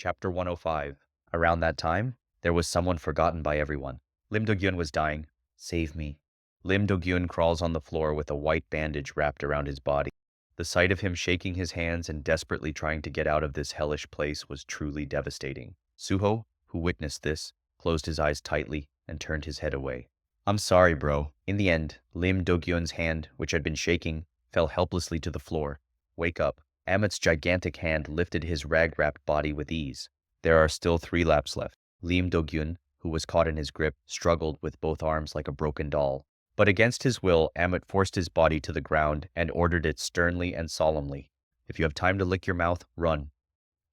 Chapter 105. Around that time, there was someone forgotten by everyone. Lim Dokyoon was dying. Save me. Lim Dokyoon crawls on the floor with a white bandage wrapped around his body. The sight of him shaking his hands and desperately trying to get out of this hellish place was truly devastating. Suho, who witnessed this, closed his eyes tightly and turned his head away. I'm sorry, bro. In the end, Lim Dokyoon's hand, which had been shaking, fell helplessly to the floor. Wake up. Ammut's gigantic hand lifted his rag-wrapped body with ease. There are still 3 laps left. Lim Dokyoon, who was caught in his grip, struggled with both arms like a broken doll. But against his will, Ammut forced his body to the ground and ordered it sternly and solemnly. If you have time to lick your mouth, run.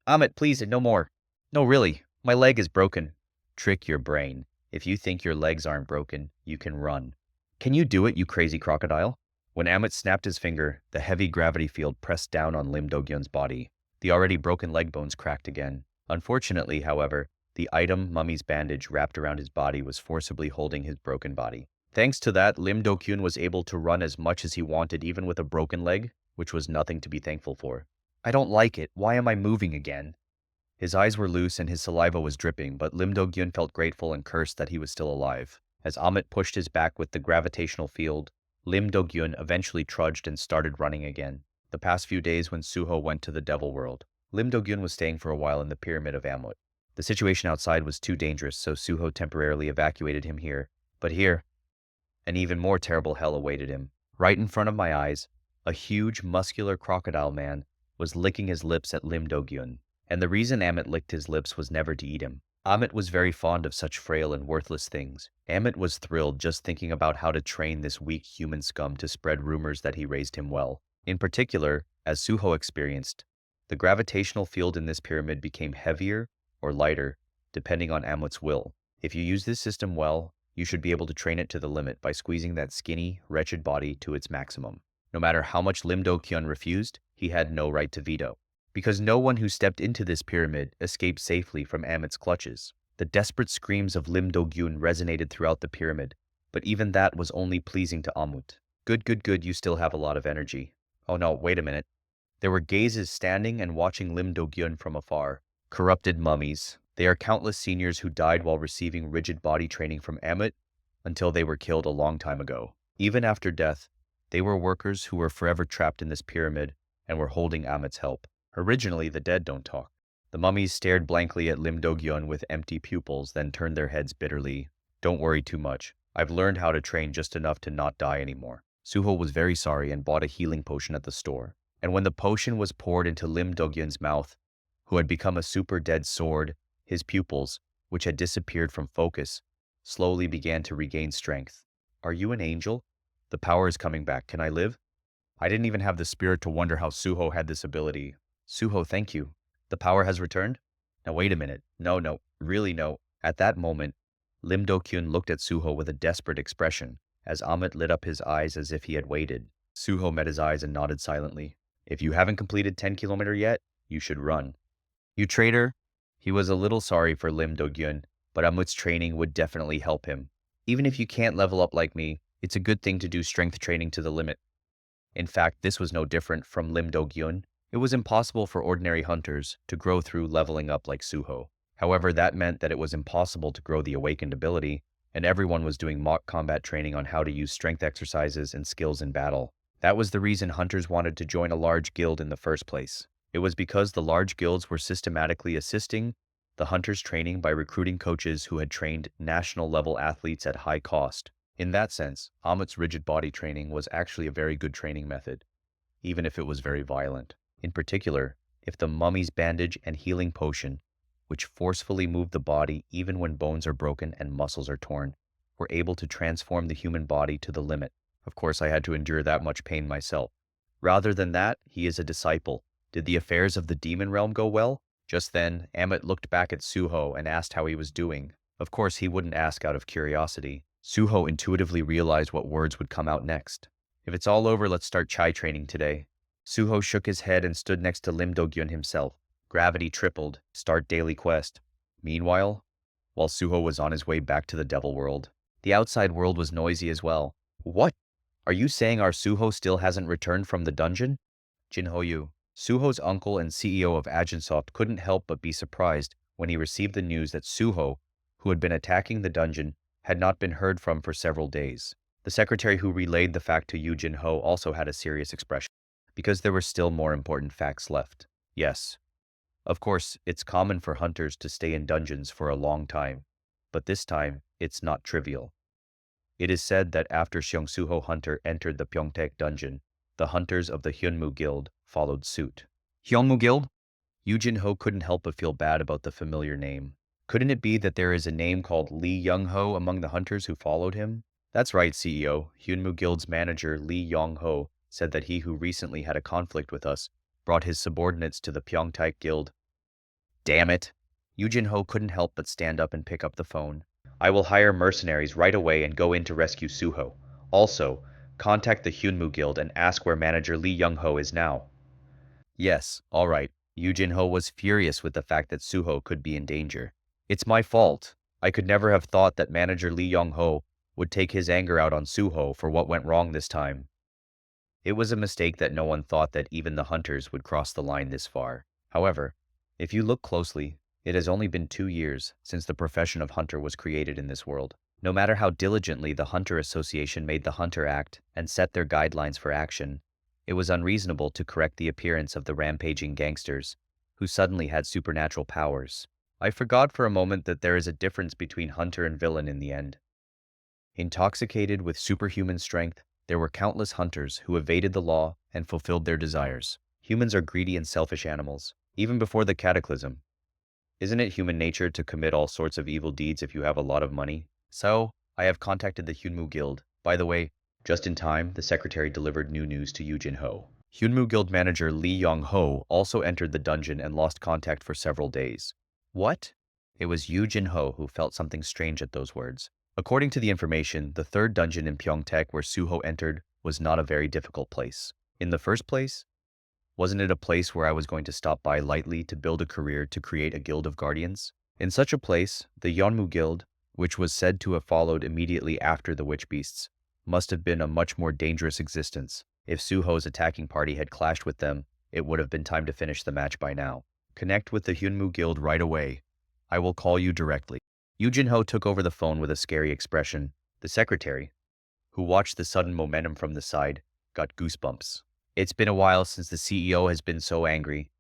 Ammut, please, no more. No, really, my leg is broken. Trick your brain. If you think your legs aren't broken, you can run. Can you do it, you crazy crocodile? When Ammut snapped his finger, the heavy gravity field pressed down on Lim Dokyoon's body. The already broken leg bones cracked again. Unfortunately, however, the item mummy's bandage wrapped around his body was forcibly holding his broken body. Thanks to that, Lim Dokyoon was able to run as much as he wanted even with a broken leg, which was nothing to be thankful for. I don't like it. Why am I moving again? His eyes were loose and his saliva was dripping, but Lim Dokyoon felt grateful and cursed that he was still alive. As Ammut pushed his back with the gravitational field, Lim Dokyoon eventually trudged and started running again. The past few days when Suho went to the Devil World, Lim Dokyoon was staying for a while in the pyramid of Ammut. The situation outside was too dangerous, so Suho temporarily evacuated him here. But here, an even more terrible hell awaited him. Right in front of my eyes, a huge, muscular crocodile man was licking his lips at Lim Dokyoon. And the reason Ammut licked his lips was never to eat him. Ammut was very fond of such frail and worthless things. Ammut was thrilled just thinking about how to train this weak human scum to spread rumors that he raised him well. In particular, as Suho experienced, the gravitational field in this pyramid became heavier or lighter, depending on Ammut's will. If you use this system well, you should be able to train it to the limit by squeezing that skinny, wretched body to its maximum. No matter how much Lim Dokyoon refused, he had no right to veto. Because no one who stepped into this pyramid escaped safely from Ammut's clutches. The desperate screams of Lim Dokyoon resonated throughout the pyramid, but even that was only pleasing to Ammut. Good, you still have a lot of energy. Oh no, wait a minute. There were gazes standing and watching Lim Dokyoon from afar. Corrupted mummies. They are countless seniors who died while receiving rigid body training from Ammut until they were killed a long time ago. Even after death, they were workers who were forever trapped in this pyramid and were holding Ammut's help. Originally, the dead don't talk. The mummies stared blankly at Lim Dokyoon with empty pupils, then turned their heads bitterly. Don't worry too much. I've learned how to train just enough to not die anymore. Suho was very sorry and bought a healing potion at the store. And when the potion was poured into Lim Dokyoon's mouth, who had become a super dead sword, his pupils, which had disappeared from focus, slowly began to regain strength. Are you an angel? The power is coming back. Can I live? I didn't even have the spirit to wonder how Suho had this ability. Suho, thank you. The power has returned? Now wait a minute. No, really no. At that moment, Lim Dokyoon looked at Suho with a desperate expression, as Ammut lit up his eyes as if he had waited. Suho met his eyes and nodded silently. If you haven't completed 10 kilometers yet, you should run. You traitor? He was a little sorry for Lim Dokyoon, but Ammut's training would definitely help him. Even if you can't level up like me, it's a good thing to do strength training to the limit. In fact, this was no different from Lim Dokyoon. It was impossible for ordinary hunters to grow through leveling up like Suho. However, that meant that it was impossible to grow the awakened ability, and everyone was doing mock combat training on how to use strength exercises and skills in battle. That was the reason hunters wanted to join a large guild in the first place. It was because the large guilds were systematically assisting the hunters' training by recruiting coaches who had trained national-level athletes at high cost. In that sense, Ammut's rigid body training was actually a very good training method, even if it was very violent. In particular, if the mummy's bandage and healing potion, which forcefully moved the body even when bones are broken and muscles are torn, were able to transform the human body to the limit. Of course, I had to endure that much pain myself. Rather than that, he is a disciple. Did the affairs of the demon realm go well? Just then, Ammut looked back at Suho and asked how he was doing. Of course, he wouldn't ask out of curiosity. Suho intuitively realized what words would come out next. If it's all over, let's start chai training today. Suho shook his head and stood next to Lim Dokyoon himself. Gravity tripled. Start daily quest. Meanwhile, while Suho was on his way back to the Devil World, the outside world was noisy as well. What? Are you saying our Suho still hasn't returned from the dungeon? Jinho, Suho's uncle and CEO of Ajinsoft couldn't help but be surprised when he received the news that Suho, who had been attacking the dungeon, had not been heard from for several days. The secretary who relayed the fact to Yoo Jinho also had a serious expression, because there were still more important facts left. Yes, of course, it's common for hunters to stay in dungeons for a long time, but this time, it's not trivial. It is said that after Suho Hunter entered the Pyeongtaek dungeon, the hunters of the Hyeonmu Guild followed suit. Hyeonmu Guild? Yoo Jinho couldn't help but feel bad about the familiar name. Couldn't it be that there is a name called Lee Youngho among the hunters who followed him? That's right, CEO. Hyeonmu Guild's manager Lee Youngho said that he who recently had a conflict with us brought his subordinates to the Pyeongtaek Guild. Damn it. Yoo Jinho couldn't help but stand up and pick up the phone. I will hire mercenaries right away and go in to rescue Suho. Also, contact the Hyeonmu Guild and ask where manager Lee Youngho is now. Yes, all right. Yoo Jinho was furious with the fact that Suho could be in danger. It's my fault. I could never have thought that manager Lee Youngho would take his anger out on Suho for what went wrong this time. It was a mistake that no one thought that even the hunters would cross the line this far. However, if you look closely, it has only been 2 years since the profession of hunter was created in this world. No matter how diligently the Hunter Association made the Hunter Act and set their guidelines for action, it was unreasonable to correct the appearance of the rampaging gangsters, who suddenly had supernatural powers. I forgot for a moment that there is a difference between hunter and villain in the end. Intoxicated with superhuman strength, there were countless hunters who evaded the law and fulfilled their desires. Humans are greedy and selfish animals, even before the cataclysm. Isn't it human nature to commit all sorts of evil deeds if you have a lot of money? So, I have contacted the Hyeonmu Guild. By the way, just in time, the secretary delivered new news to Yoo Jinho. Hyeonmu Guild manager Lee Youngho also entered the dungeon and lost contact for several days. What? It was Yoo Jinho who felt something strange at those words. According to the information, the third dungeon in Pyeongtaek where Suho entered was not a very difficult place. In the first place, wasn't it a place where I was going to stop by lightly to build a career to create a guild of guardians? In such a place, the Hyeonmu Guild, which was said to have followed immediately after the witch beasts, must have been a much more dangerous existence. If Suho's attacking party had clashed with them, it would have been time to finish the match by now. Connect with the Hyeonmu Guild right away. I will call you directly. Yoo Jinho took over the phone with a scary expression. The secretary, who watched the sudden momentum from the side, got goosebumps. It's been a while since the CEO has been so angry.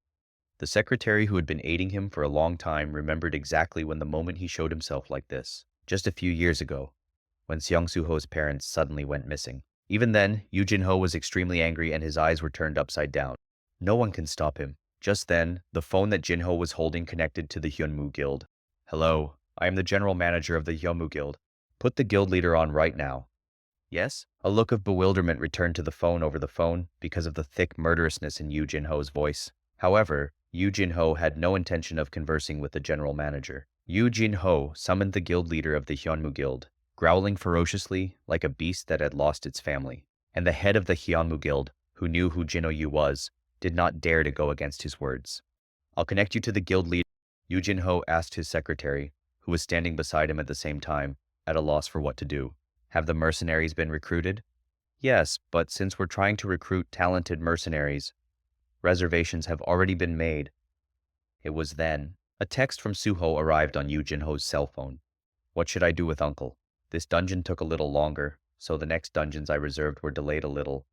The secretary who had been aiding him for a long time remembered exactly when the moment he showed himself like this, just a few years ago, when Suho's parents suddenly went missing. Even then, Yoo Jinho was extremely angry and his eyes were turned upside down. No one can stop him. Just then, the phone that Jinho was holding connected to the Hyeonmu Guild. Hello, I am the general manager of the Hyeonmu Guild. Put the guild leader on right now. Yes? A look of bewilderment returned to the phone over the phone because of the thick murderousness in Yoo Jinho's voice. However, Yoo Jinho had no intention of conversing with the general manager. Yoo Jinho summoned the guild leader of the Hyeonmu Guild, growling ferociously like a beast that had lost its family. And the head of the Hyeonmu Guild, who knew who Jinho was, did not dare to go against his words. I'll connect you to the guild leader. Yoo Jinho asked his secretary, who was standing beside him at the same time, at a loss for what to do. Have the mercenaries been recruited? Yes, but since we're trying to recruit talented mercenaries, reservations have already been made. It was then. A text from Suho arrived on Yoo Jinho's cell phone. What should I do with Uncle? This dungeon took a little longer, so the next dungeons I reserved were delayed a little.